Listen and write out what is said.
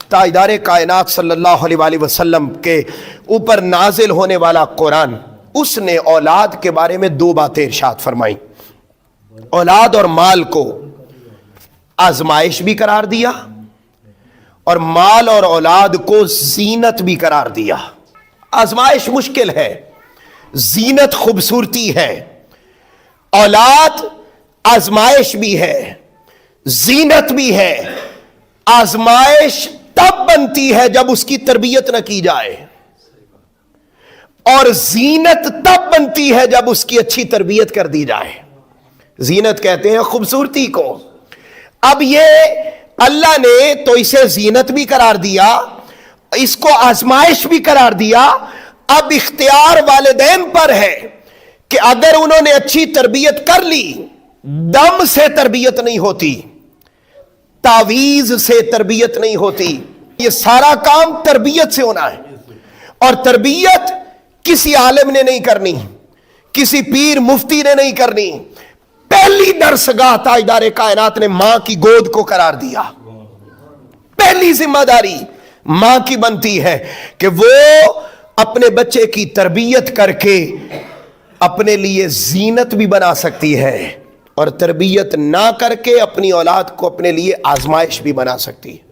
تاجدار کائنات صلی اللہ علیہ وآلہ وسلم کے اوپر نازل ہونے والا قرآن، اس نے اولاد کے بارے میں دو باتیں ارشاد فرمائیں۔ اولاد اور مال کو آزمائش بھی قرار دیا اور مال اور اولاد کو زینت بھی قرار دیا۔ آزمائش مشکل ہے، زینت خوبصورتی ہے، اولاد آزمائش بھی ہے، زینت بھی ہے۔ آزمائش تب بنتی ہے جب اس کی تربیت نہ کی جائے، اور زینت تب بنتی ہے جب اس کی اچھی تربیت کر دی جائے۔ زینت کہتے ہیں خوبصورتی کو۔ اب یہ اللہ نے تو اسے زینت بھی قرار دیا، اس کو آزمائش بھی قرار دیا۔ اب اختیار والدین پر ہے کہ اگر انہوں نے اچھی تربیت کر لی، دم سے تربیت نہیں ہوتی، تعویذ سے تربیت نہیں ہوتی، یہ سارا کام تربیت سے ہونا ہے۔ اور تربیت کسی عالم نے نہیں کرنی، کسی پیر مفتی نے نہیں کرنی، پہلی درسگاہ تاجدار کائنات نے ماں کی گود کو قرار دیا۔ پہلی ذمہ داری ماں کی بنتی ہے کہ وہ اپنے بچے کی تربیت کر کے اپنے لیے زینت بھی بنا سکتی ہے، اور تربیت نہ کر کے اپنی اولاد کو اپنے لیے آزمائش بھی بنا سکتی ہے۔